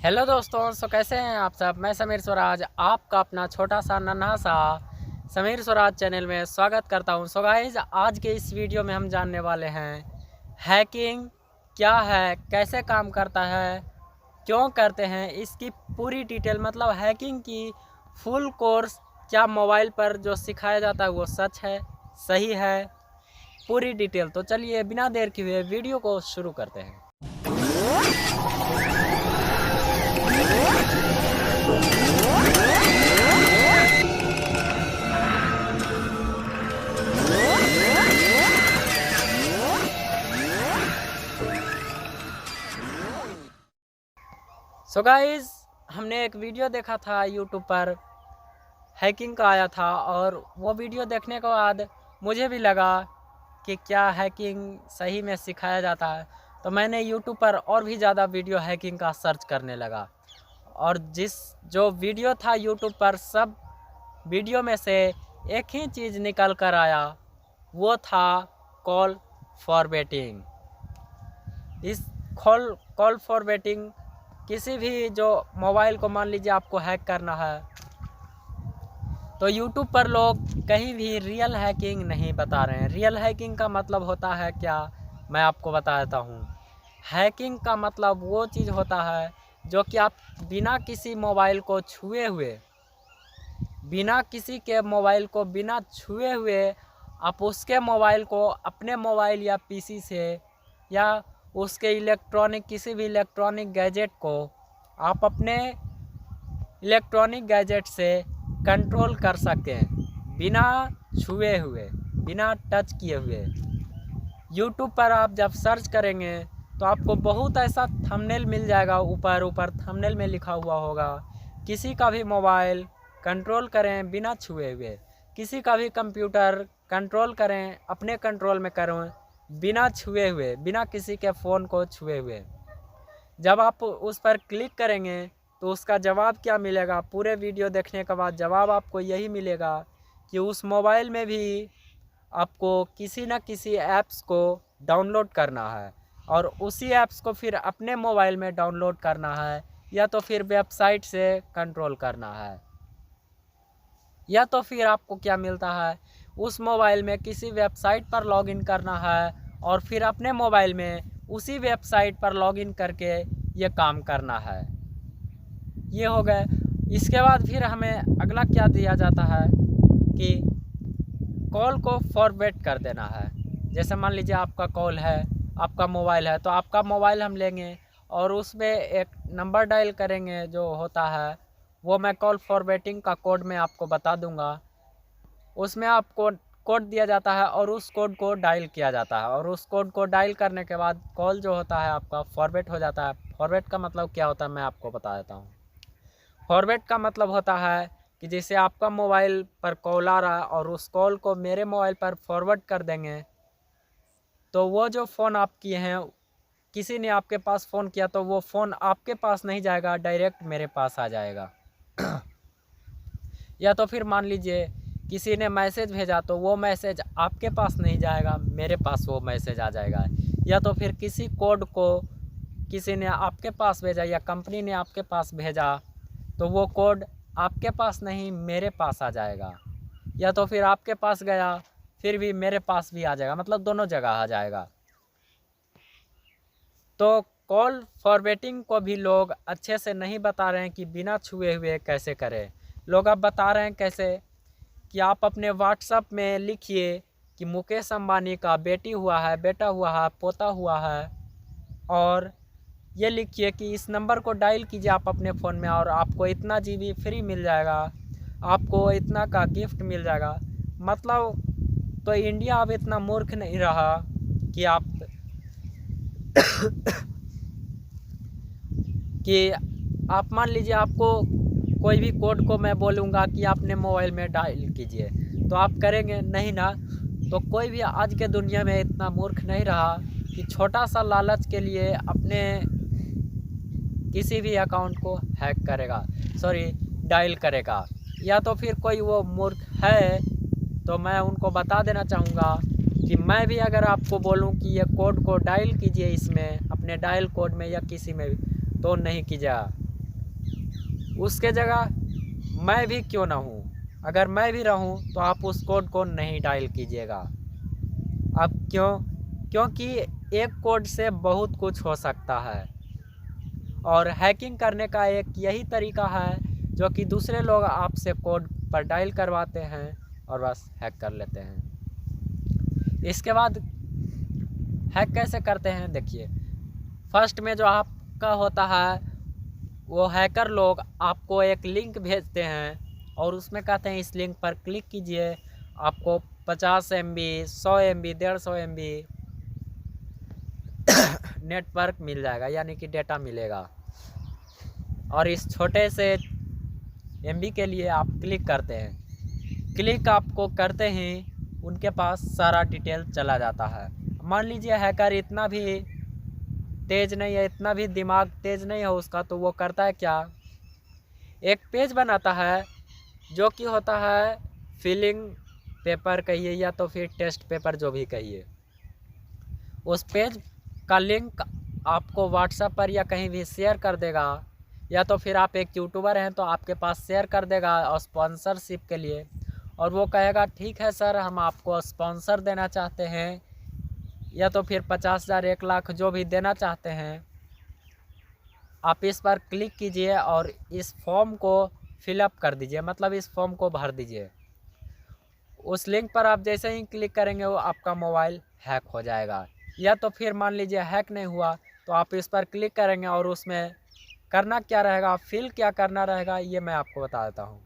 Hello दोस्तों, कैसे हैं आप सब। मैं समीर स्वराज आपका अपना छोटा सा नन्हा सा समीर स्वराज चैनल में स्वागत करता हूं। सो गाइस, आज के इस वीडियो में हम जानने वाले हैं हैकिंग क्या है, कैसे काम करता है, क्यों करते हैं, इसकी पूरी डिटेल। मतलब हैकिंग की फुल कोर्स क्या मोबाइल पर जो सिखाया जाता है वो सच है, सही है, पूरी डिटेल। तो चलिए बिना देर किए वीडियो को शुरू करते हैं। सो गाइस, हमने एक वीडियो देखा था यूट्यूब पर, हैकिंग का आया था, और वो वीडियो देखने के बाद मुझे भी लगा कि क्या हैकिंग सही में सिखाया जाता है। तो मैंने यूट्यूब पर और भी ज़्यादा वीडियो हैकिंग का सर्च करने लगा, और जो वीडियो था यूट्यूब पर, सब वीडियो में से एक ही चीज़ निकल कर आया, वो था कॉल फॉरवर्डिंग। इस कॉल फॉरवर्डिंग किसी भी जो मोबाइल को, मान लीजिए आपको हैक करना है, तो यूट्यूब पर लोग कहीं भी रियल हैकिंग नहीं बता रहे हैं। रियल हैकिंग का मतलब होता है क्या, मैं आपको बता देता हूँ। हैकिंग का मतलब वो चीज़ होता है जो कि आप बिना किसी मोबाइल को छुए हुए, बिना किसी के मोबाइल को बिना छुए हुए, आप उसके मोबाइल को अपने मोबाइल या पीसी से या उसके किसी भी इलेक्ट्रॉनिक गैजेट को आप अपने इलेक्ट्रॉनिक गैजेट से कंट्रोल कर सकें, बिना छुए हुए, बिना टच किए हुए। यूट्यूब पर आप जब सर्च करेंगे तो आपको बहुत ऐसा थंबनेल मिल जाएगा, ऊपर थंबनेल में लिखा हुआ होगा, किसी का भी मोबाइल कंट्रोल करें बिना छुए हुए, किसी का भी कंप्यूटर कंट्रोल करें, अपने कंट्रोल में करें बिना छुए हुए, बिना किसी के फ़ोन को छुए हुए। जब आप उस पर क्लिक करेंगे तो उसका जवाब क्या मिलेगा, पूरे वीडियो देखने के बाद जवाब आपको यही मिलेगा कि उस मोबाइल में भी आपको किसी न किसी ऐप्स को डाउनलोड करना है, और उसी ऐप्स को फिर अपने मोबाइल में डाउनलोड करना है, या तो फिर वेबसाइट से कंट्रोल करना है, या तो फिर आपको क्या मिलता है, उस मोबाइल में किसी वेबसाइट पर लॉगिन करना है, और फिर अपने मोबाइल में उसी वेबसाइट पर लॉगिन करके ये काम करना है। ये हो गए। इसके बाद फिर हमें अगला क्या दिया जाता है कि कॉल को फॉरवर्ड कर देना है। जैसे मान लीजिए आपका कॉल है, आपका मोबाइल है, तो आपका मोबाइल हम लेंगे और उसमें एक नंबर डायल करेंगे जो होता है, वो मैं कॉल फॉरवर्डिंग का कोड में आपको बता दूंगा। उसमें आपको कोड दिया जाता है और उस कोड को डायल किया जाता है, और उस कोड को डायल करने के बाद कॉल जो होता है आपका फॉरवर्ड हो जाता है। फॉरवर्ड का मतलब क्या होता है मैं आपको बता देता हूँ। फॉरवर्ड का मतलब होता है कि जैसे आपका मोबाइल पर कॉल आ रहा है और उस कॉल को मेरे मोबाइल पर फॉरवर्ड कर देंगे, तो वो जो फ़ोन आप किए हैं, किसी ने आपके पास फ़ोन किया, तो वो फ़ोन आपके पास नहीं जाएगा, डायरेक्ट मेरे पास आ जाएगा। या तो फिर मान लीजिए किसी ने मैसेज भेजा, तो वो मैसेज आपके पास नहीं जाएगा, मेरे पास वो मैसेज आ जाएगा। या तो फिर किसी कोड को किसी ने आपके पास भेजा या कंपनी ने आपके पास भेजा, तो वो कोड आपके पास नहीं मेरे पास आ जाएगा। या तो फिर आपके पास गया फिर भी मेरे पास भी आ जाएगा, मतलब दोनों जगह आ जाएगा। तो कॉल फॉरवर्डिंग को भी लोग अच्छे से नहीं बता रहे हैं कि बिना छुए हुए कैसे करें। लोग अब बता रहे हैं कैसे, कि आप अपने व्हाट्सएप में लिखिए कि मुकेश अंबानी का बेटी हुआ है, बेटा हुआ है, पोता हुआ है, और ये लिखिए कि इस नंबर को डायल कीजिए आप अपने फ़ोन में, और आपको इतना जीबी फ्री मिल जाएगा, आपको इतना का गिफ्ट मिल जाएगा। मतलब तो इंडिया अब इतना मूर्ख नहीं रहा कि आप मान लीजिए आपको कोई भी कोड को मैं बोलूँगा कि आपने मोबाइल में डायल कीजिए, तो आप करेंगे नहीं ना। तो कोई भी आज के दुनिया में इतना मूर्ख नहीं रहा कि छोटा सा लालच के लिए अपने किसी भी अकाउंट को हैक करेगा, डायल करेगा। या तो फिर कोई वो मूर्ख है, तो मैं उनको बता देना चाहूँगा कि मैं भी अगर आपको बोलूं कि ये कोड को डायल कीजिए इसमें, अपने डायल कोड में या किसी में भी, तो नहीं कीजिएगा। उसके जगह मैं भी क्यों ना हूँ, अगर मैं भी रहूँ तो आप उस कोड को नहीं डायल कीजिएगा। अब क्योंकि एक कोड से बहुत कुछ हो सकता है, और हैकिंग करने का एक यही तरीका है जो कि दूसरे लोग आपसे कोड पर डायल करवाते हैं और बस हैक कर लेते हैं। इसके बाद हैक कैसे करते हैं देखिए, फर्स्ट में जो आपका होता है वो हैकर लोग आपको एक लिंक भेजते हैं और उसमें कहते हैं इस लिंक पर क्लिक कीजिए, आपको 50 MB 100 MB 150 MB नेटवर्क मिल जाएगा, यानी कि डेटा मिलेगा। और इस छोटे से MB के लिए आप क्लिक करते हैं। क्लिक आपको करते ही उनके पास सारा डिटेल चला जाता है। मान लीजिए हैकर इतना भी तेज नहीं है, इतना भी दिमाग तेज नहीं है उसका, तो वो करता है क्या, एक पेज बनाता है जो कि होता है फिलिंग पेपर कहिए या तो फिर टेस्ट पेपर जो भी कहिए। उस पेज का लिंक आपको व्हाट्सएप पर या कहीं भी शेयर कर देगा, या तो फिर आप एक यूट्यूबर हैं तो आपके पास शेयर कर देगा स्पॉन्सरशिप के लिए, और वो कहेगा ठीक है सर हम आपको स्पॉन्सर देना चाहते हैं, या तो फिर 50,000 1 लाख जो भी देना चाहते हैं, आप इस पर क्लिक कीजिए और इस फॉर्म को फिलअप कर दीजिए, मतलब इस फॉर्म को भर दीजिए। उस लिंक पर आप जैसे ही क्लिक करेंगे वो आपका मोबाइल हैक हो जाएगा। या तो फिर मान लीजिए हैक नहीं हुआ तो आप इस पर क्लिक करेंगे और उसमें करना क्या रहेगा, फिल क्या करना रहेगा, ये मैं आपको बता देता हूँ।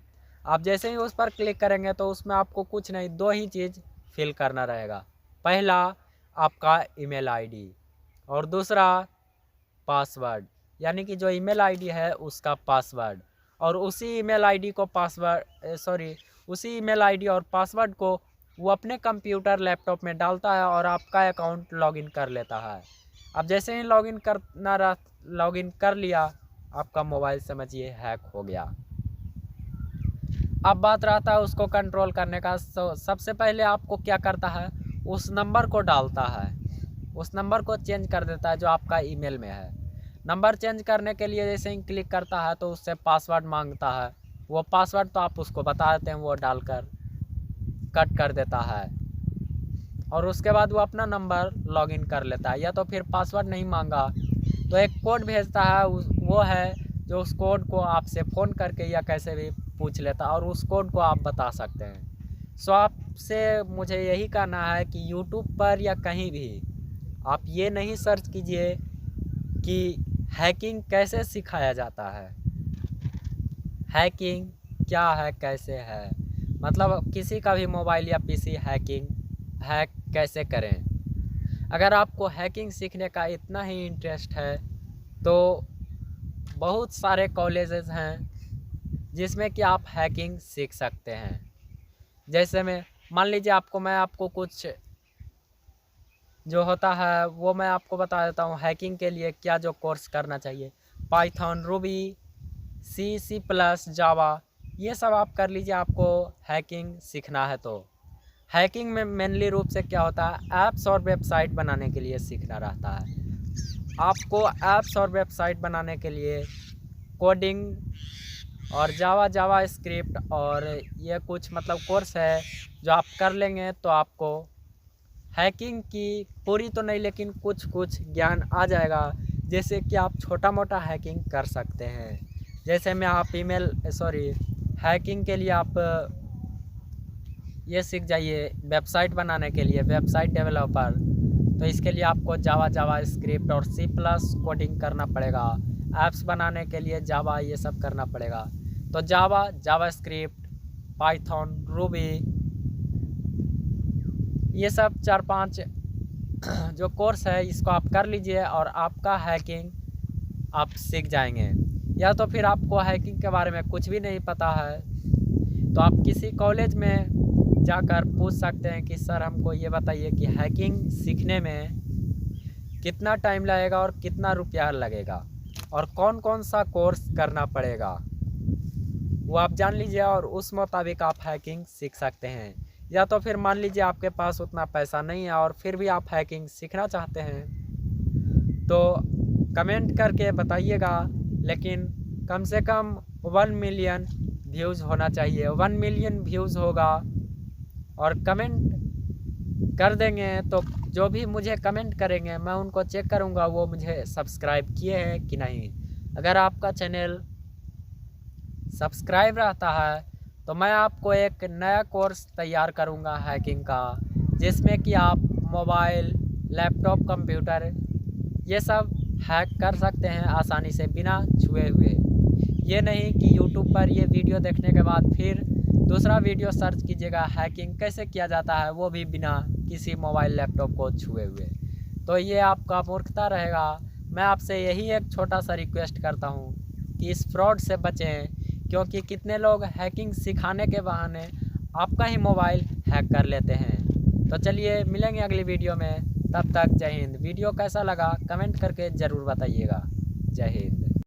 आप जैसे ही उस पर क्लिक करेंगे तो उसमें आपको कुछ नहीं, 2 ही चीज़ फिल करना रहेगा। पहला आपका ईमेल आईडी और दूसरा पासवर्ड, यानी कि जो ईमेल आईडी है उसका पासवर्ड, और उसी ईमेल आईडी और पासवर्ड को वो अपने कंप्यूटर लैपटॉप में डालता है और आपका अकाउंट लॉगिन कर लेता है। अब जैसे ही लॉगिन कर लिया, आपका मोबाइल समझिए हैक हो गया। अब बात रहता है उसको कंट्रोल करने का। सबसे पहले आपको क्या करता है, उस नंबर को डालता है, उस नंबर को चेंज कर देता है जो आपका ईमेल में है। नंबर चेंज करने के लिए जैसे ही क्लिक करता है तो उससे पासवर्ड मांगता है, वो पासवर्ड तो आप उसको बता देते हैं, वो डालकर कट कर देता है, और उसके बाद वो अपना नंबर लॉगिन कर लेता है। या तो फिर पासवर्ड नहीं मांगा तो एक कोड भेजता है, वो है जो उस कोड को आपसे फ़ोन करके या कैसे भी पूछ लेता है और उस कोड को आप बता सकते हैं। सो आपसे मुझे यही कहना है कि यूट्यूब पर या कहीं भी आप ये नहीं सर्च कीजिए कि हैकिंग कैसे सिखाया जाता है, हैकिंग क्या है, कैसे है, मतलब किसी का भी मोबाइल या पीसी हैक कैसे करें। अगर आपको हैकिंग सीखने का इतना ही इंटरेस्ट है तो बहुत सारे कॉलेजेस हैं जिसमें कि आप हैकिंग सीख सकते हैं। जैसे मान लीजिए मैं आपको कुछ जो होता है वो मैं आपको बता देता हूँ हैकिंग के लिए क्या जो कोर्स करना चाहिए। पाइथन, रूबी, C++, जावा, ये सब आप कर लीजिए। आपको हैकिंग सीखना है तो हैकिंग में मेनली रूप से क्या होता है, ऐप्स और वेबसाइट बनाने के लिए सीखना रहता है। आपको ऐप्स और वेबसाइट बनाने के लिए कोडिंग और जावा स्क्रिप्ट और ये कुछ मतलब कोर्स है जो आप कर लेंगे तो आपको हैकिंग की पूरी तो नहीं लेकिन कुछ ज्ञान आ जाएगा, जैसे कि आप छोटा मोटा हैकिंग कर सकते हैं। जैसे में आप हैकिंग के लिए आप ये सीख जाइए, वेबसाइट बनाने के लिए वेबसाइट डेवलपर, तो इसके लिए आपको जावा स्क्रिप्ट और C+ कोडिंग करना पड़ेगा। ऐप्स बनाने के लिए जावा ये सब करना पड़ेगा। तो जावा स्क्रिप्ट, पाइथन, रूबी, ये सब 4-5 जो कोर्स है इसको आप कर लीजिए और आपका हैकिंग आप सीख जाएंगे। या तो फिर आपको हैकिंग के बारे में कुछ भी नहीं पता है तो आप किसी कॉलेज में जाकर पूछ सकते हैं कि सर हमको ये बताइए कि हैकिंग सीखने में कितना टाइम लगेगा और कितना रुपया लगेगा और कौन कौन सा कोर्स करना पड़ेगा, वो आप जान लीजिए और उस मुताबिक आप हैकिंग सीख सकते हैं। या तो फिर मान लीजिए आपके पास उतना पैसा नहीं है और फिर भी आप हैकिंग सीखना चाहते हैं तो कमेंट करके बताइएगा, लेकिन कम से कम 1 मिलियन व्यूज़ होना चाहिए। 1 मिलियन व्यूज़ होगा और कमेंट कर देंगे तो जो भी मुझे कमेंट करेंगे मैं उनको चेक करूँगा वो मुझे सब्सक्राइब किए हैं कि नहीं। अगर आपका चैनल सब्सक्राइब रहता है तो मैं आपको एक नया कोर्स तैयार करूँगा हैकिंग का, जिसमें कि आप मोबाइल, लैपटॉप, कंप्यूटर ये सब हैक कर सकते हैं आसानी से बिना छुए हुए। ये नहीं कि यूट्यूब पर ये वीडियो देखने के बाद फिर दूसरा वीडियो सर्च कीजिएगा हैकिंग कैसे किया जाता है, वो भी बिना किसी मोबाइल लैपटॉप को छुए हुए। तो ये आपका मूर्खता रहेगा। मैं आपसे यही एक छोटा सा रिक्वेस्ट करता हूँ कि इस फ्रॉड से बचें, क्योंकि कितने लोग हैकिंग सिखाने के बहाने आपका ही मोबाइल हैक कर लेते हैं। तो चलिए मिलेंगे अगली वीडियो में, तब तक जय हिंद। वीडियो कैसा लगा कमेंट करके ज़रूर बताइएगा। जय हिंद।